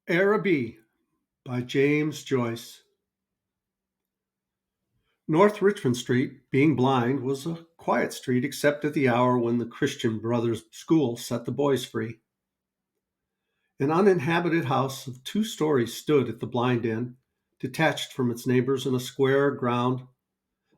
Araby by James Joyce. North Richmond Street, being blind, was a quiet street except at the hour when the Christian Brothers School set the boys free. An uninhabited house of 2 stories stood at the blind end, detached from its neighbors in a square ground.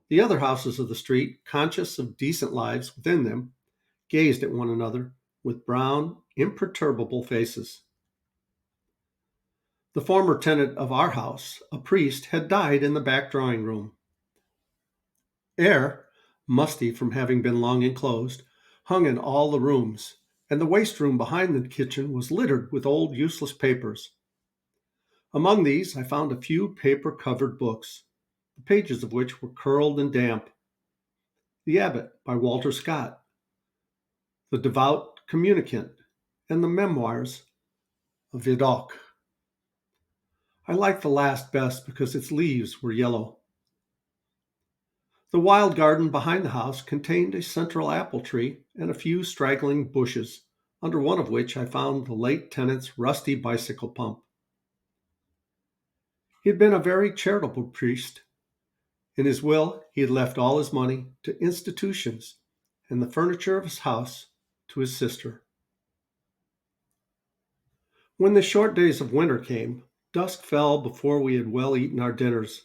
The other houses of the street, conscious of decent lives within them, gazed at one another with brown, imperturbable faces. The former tenant of our house, a priest, had died in the back drawing room. Air, musty from having been long enclosed, hung in all the rooms, and the waste room behind the kitchen was littered with old useless papers. Among these I found a few paper-covered books, the pages of which were curled and damp. The Abbot by Walter Scott, The Devout Communicant, and the Memoirs of Vidocq. I liked the last best because its leaves were yellow. The wild garden behind the house contained a central apple tree and a few straggling bushes, under one of which I found the late tenant's rusty bicycle pump. He had been a very charitable priest. In his will, he had left all his money to institutions and the furniture of his house to his sister. When the short days of winter came, dusk fell before we had well eaten our dinners.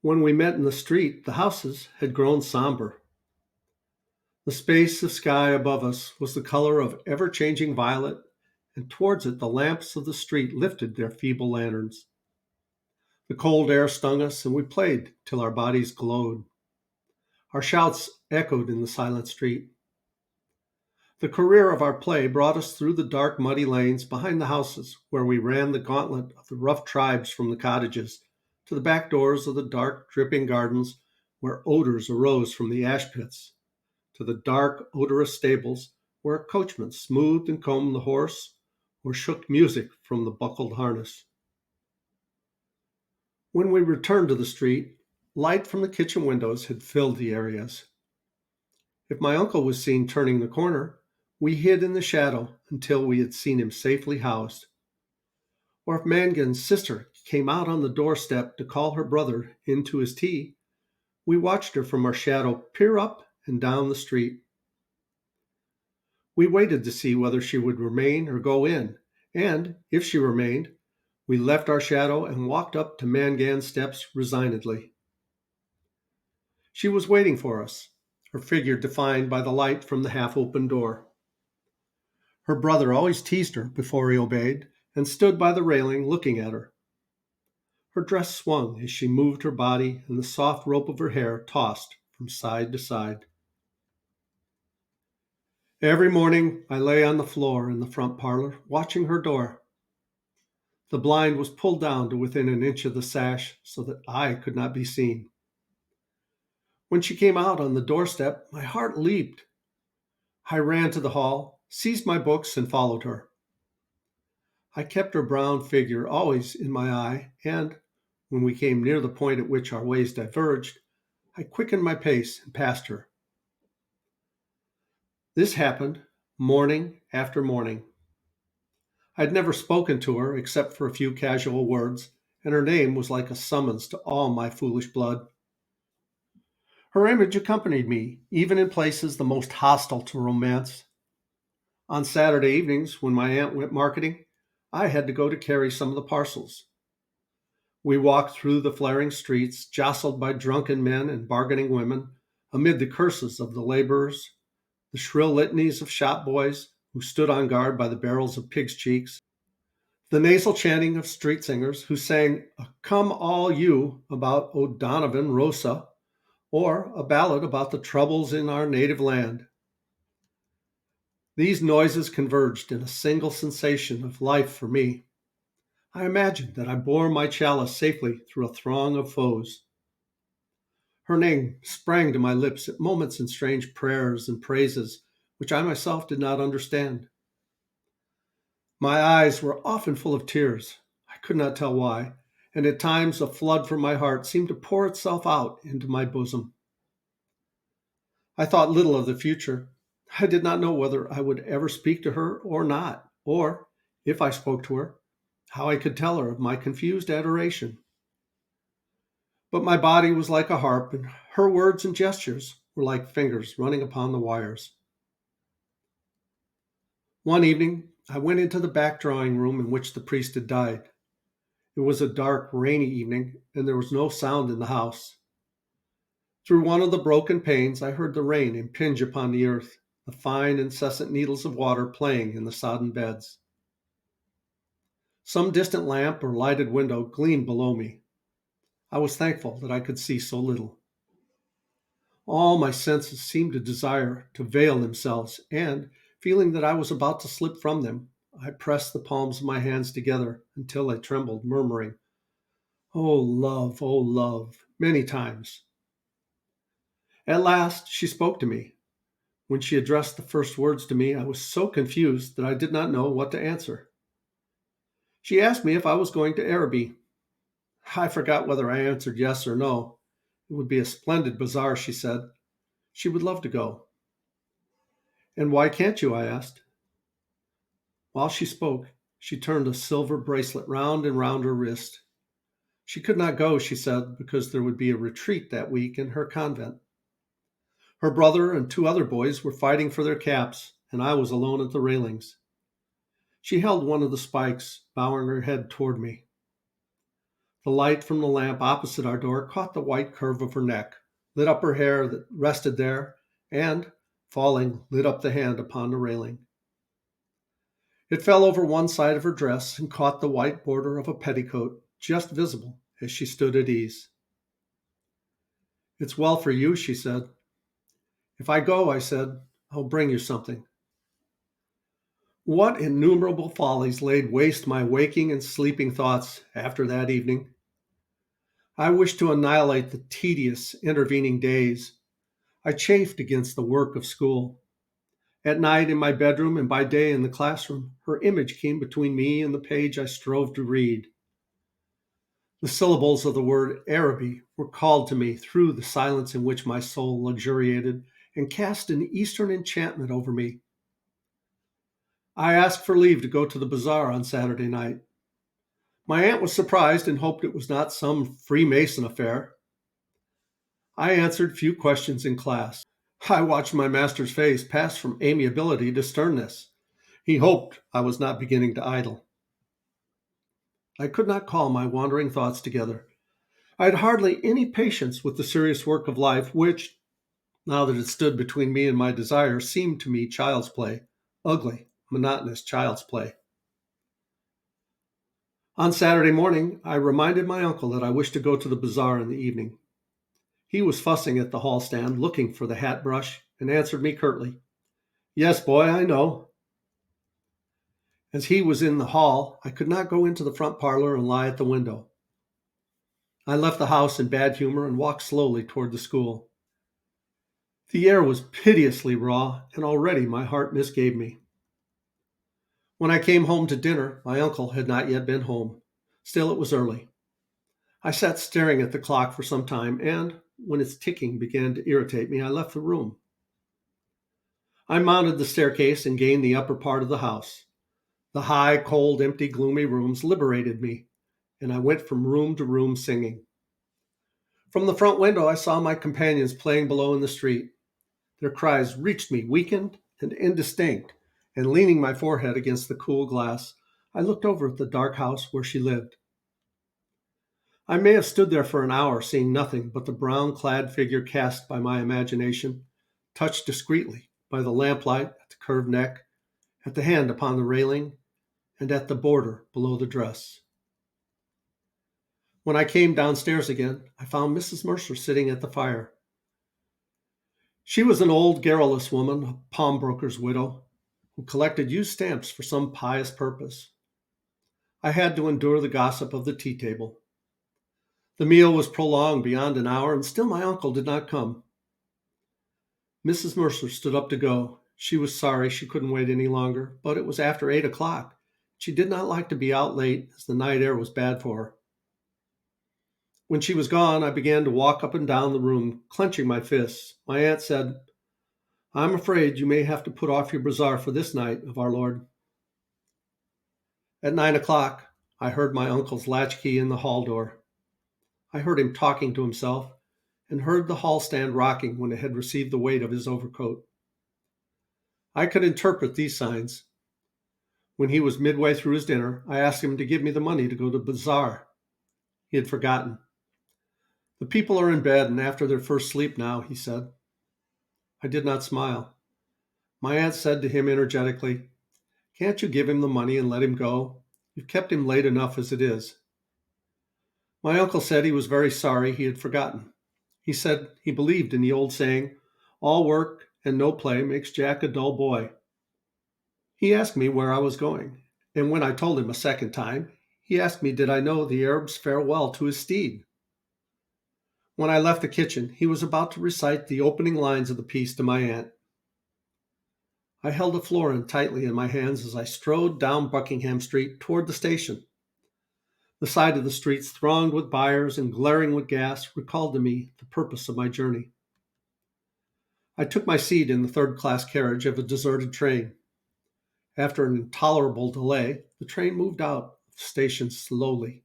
When we met in the street, the houses had grown somber. The space of sky above us was the color of ever-changing violet, and towards it the lamps of the street lifted their feeble lanterns. The cold air stung us, and we played till our bodies glowed. Our shouts echoed in the silent street. The career of our play brought us through the dark, muddy lanes behind the houses, where we ran the gauntlet of the rough tribes from the cottages, to the back doors of the dark, dripping gardens, where odors arose from the ash pits, to the dark, odorous stables, where a coachman smoothed and combed the horse, or shook music from the buckled harness. When we returned to the street, light from the kitchen windows had filled the areas. If my uncle was seen turning the corner, we hid in the shadow until we had seen him safely housed. Or if Mangan's sister came out on the doorstep to call her brother into his tea, we watched her from our shadow peer up and down the street. We waited to see whether she would remain or go in, and, if she remained, we left our shadow and walked up to Mangan's steps resignedly. She was waiting for us, her figure defined by the light from the half-open door. Her brother always teased her before he obeyed, and stood by the railing looking at her. Her dress swung as she moved her body, and the soft rope of her hair tossed from side to side. Every morning I lay on the floor in the front parlor, watching her door. The blind was pulled down to within an inch of the sash so that I could not be seen. When she came out on the doorstep, my heart leaped. I ran to the hall, seized my books, and followed her. I kept her brown figure always in my eye, and, when we came near the point at which our ways diverged, I quickened my pace and passed her. This happened morning after morning. I had never spoken to her except for a few casual words, and her name was like a summons to all my foolish blood. Her image accompanied me, even in places the most hostile to romance. On Saturday evenings, when my aunt went marketing, I had to go to carry some of the parcels. We walked through the flaring streets, jostled by drunken men and bargaining women, amid the curses of the laborers, the shrill litanies of shop boys who stood on guard by the barrels of pigs' cheeks, the nasal chanting of street singers who sang a "Come All You" about O'Donovan Rosa, or a ballad about the troubles in our native land. These noises converged in a single sensation of life for me. I imagined that I bore my chalice safely through a throng of foes. Her name sprang to my lips at moments in strange prayers and praises which I myself did not understand. My eyes were often full of tears. I could not tell why, and at times a flood from my heart seemed to pour itself out into my bosom. I thought little of the future. I did not know whether I would ever speak to her or not, or, if I spoke to her, how I could tell her of my confused adoration. But my body was like a harp, and her words and gestures were like fingers running upon the wires. One evening, I went into the back drawing room in which the priest had died. It was a dark, rainy evening, and there was no sound in the house. Through one of the broken panes, I heard the rain impinge upon the earth, the fine, incessant needles of water playing in the sodden beds. Some distant lamp or lighted window gleamed below me. I was thankful that I could see so little. All my senses seemed to desire to veil themselves, and, feeling that I was about to slip from them, I pressed the palms of my hands together until they trembled, murmuring, oh love, many times. At last she spoke to me. When she addressed the first words to me, I was so confused that I did not know what to answer. She asked me if I was going to Araby. I forgot whether I answered yes or no. It would be a splendid bazaar, she said. She would love to go. And why can't you? I asked. While she spoke, she turned a silver bracelet round and round her wrist. She could not go, she said, because there would be a retreat that week in her convent. Her brother and two other boys were fighting for their caps, and I was alone at the railings. She held one of the spikes, bowing her head toward me. The light from the lamp opposite our door caught the white curve of her neck, lit up her hair that rested there, and, falling, lit up the hand upon the railing. It fell over one side of her dress and caught the white border of a petticoat, just visible as she stood at ease. It's well for you, she said. If I go, I said, I'll bring you something. What innumerable follies laid waste my waking and sleeping thoughts after that evening. I wished to annihilate the tedious intervening days. I chafed against the work of school. At night in my bedroom and by day in the classroom, her image came between me and the page I strove to read. The syllables of the word Araby were called to me through the silence in which my soul luxuriated and cast an Eastern enchantment over me. I asked for leave to go to the bazaar on Saturday night. My aunt was surprised and hoped it was not some Freemason affair. I answered few questions in class. I watched my master's face pass from amiability to sternness. He hoped I was not beginning to idle. I could not call my wandering thoughts together. I had hardly any patience with the serious work of life, which, now that it stood between me and my desire, seemed to me child's play, ugly, monotonous child's play. On Saturday morning, I reminded my uncle that I wished to go to the bazaar in the evening. He was fussing at the hall stand, looking for the hat brush, and answered me curtly, Yes, boy, I know. As he was in the hall, I could not go into the front parlor and lie at the window. I left the house in bad humor and walked slowly toward the school. The air was piteously raw, and already my heart misgave me. When I came home to dinner, my uncle had not yet been home. Still, it was early. I sat staring at the clock for some time, and, when its ticking began to irritate me, I left the room. I mounted the staircase and gained the upper part of the house. The high, cold, empty, gloomy rooms liberated me, and I went from room to room singing. From the front window, I saw my companions playing below in the street. Their cries reached me, weakened and indistinct, and leaning my forehead against the cool glass, I looked over at the dark house where she lived. I may have stood there for an hour, seeing nothing but the brown-clad figure cast by my imagination, touched discreetly by the lamplight at the curved neck, at the hand upon the railing, and at the border below the dress. When I came downstairs again, I found Mrs. Mercer sitting at the fire. She was an old, garrulous woman, a pawnbroker's widow, who collected used stamps for some pious purpose. I had to endure the gossip of the tea table. The meal was prolonged beyond an hour, and still my uncle did not come. Mrs. Mercer stood up to go. She was sorry she couldn't wait any longer, but it was after 8 o'clock. She did not like to be out late, as the night air was bad for her. When she was gone, I began to walk up and down the room, clenching my fists. My aunt said, I'm afraid you may have to put off your bazaar for this night of our Lord. At 9 o'clock, I heard my uncle's latchkey in the hall door. I heard him talking to himself and heard the hall stand rocking when it had received the weight of his overcoat. I could interpret these signs. When he was midway through his dinner, I asked him to give me the money to go to the bazaar. He had forgotten. The people are in bed and after their first sleep now, he said. I did not smile. My aunt said to him energetically, "Can't you give him the money and let him go? You've kept him late enough as it is." My uncle said he was very sorry he had forgotten. He said he believed in the old saying, "All work and no play makes Jack a dull boy." He asked me where I was going, and when I told him a second time, he asked me did I know the Arab's farewell to his steed. When I left the kitchen, he was about to recite the opening lines of the piece to my aunt. I held a florin tightly in my hands as I strode down Buckingham Street toward the station. The side of the streets thronged with buyers and glaring with gas recalled to me the purpose of my journey. I took my seat in the third-class carriage of a deserted train. After an intolerable delay, the train moved out of the station slowly.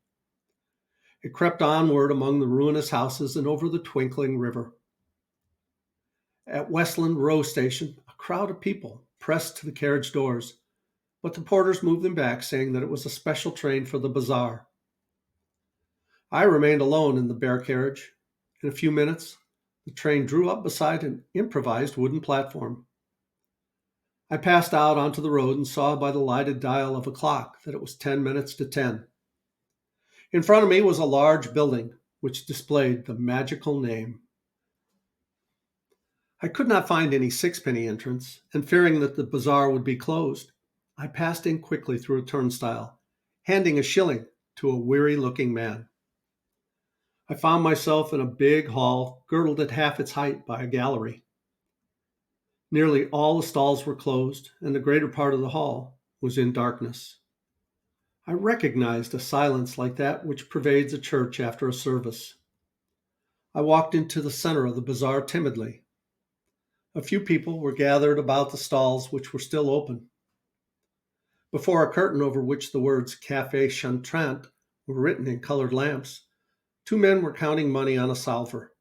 It crept onward among the ruinous houses and over the twinkling river. At Westland Row Station, a crowd of people pressed to the carriage doors, but the porters moved them back, saying that it was a special train for the bazaar. I remained alone in the bare carriage. In a few minutes, the train drew up beside an improvised wooden platform. I passed out onto the road and saw by the lighted dial of a clock that it was 10 minutes to 10. In front of me was a large building which displayed the magical name. I could not find any sixpenny entrance, and fearing that the bazaar would be closed, I passed in quickly through a turnstile, handing a shilling to a weary-looking man. I found myself in a big hall girdled at half its height by a gallery. Nearly all the stalls were closed, and the greater part of the hall was in darkness. I recognized a silence like that which pervades a church after a service. I walked into the center of the bazaar timidly. A few people were gathered about the stalls which were still open. Before a curtain over which the words Café Chantrant were written in colored lamps, two men were counting money on a salver.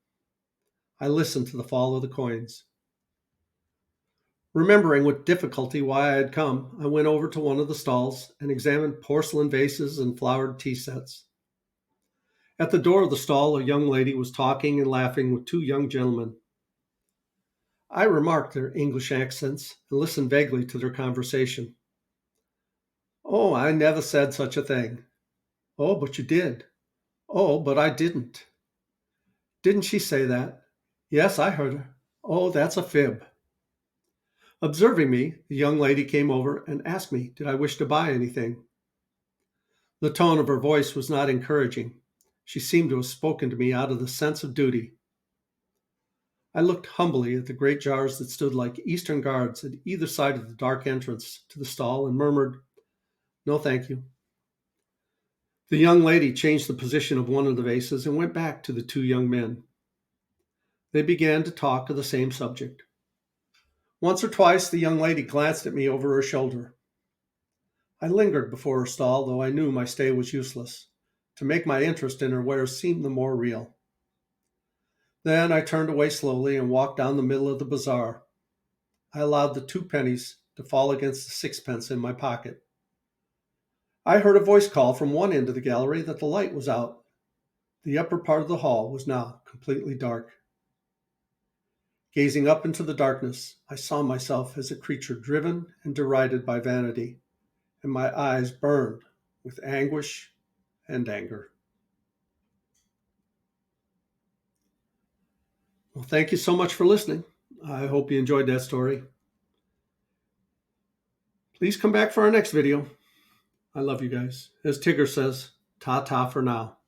I listened to the fall of the coins. Remembering with difficulty why I had come, I went over to one of the stalls and examined porcelain vases and flowered tea sets. At the door of the stall, a young lady was talking and laughing with two young gentlemen. I remarked their English accents and listened vaguely to their conversation. "Oh, I never said such a thing." "Oh, but you did." "Oh, but I didn't." "Didn't she say that?" "Yes, I heard her." "Oh, that's a fib." Observing me, the young lady came over and asked me did I wish to buy anything. The tone of her voice was not encouraging. She seemed to have spoken to me out of the sense of duty. I looked humbly at the great jars that stood like Eastern guards at either side of the dark entrance to the stall and murmured, "No, thank you." The young lady changed the position of one of the vases and went back to the two young men. They began to talk of the same subject. Once or twice the young lady glanced at me over her shoulder. I lingered before her stall, though I knew my stay was useless. To make my interest in her wares seem the more real. Then I turned away slowly and walked down the middle of the bazaar. I allowed the 2 pennies to fall against the 6 pence in my pocket. I heard a voice call from one end of the gallery that the light was out. The upper part of the hall was now completely dark. Gazing up into the darkness, I saw myself as a creature driven and derided by vanity, and my eyes burned with anguish and anger. Well, thank you so much for listening. I hope you enjoyed that story. Please come back for our next video. I love you guys. As Tigger says, ta-ta for now.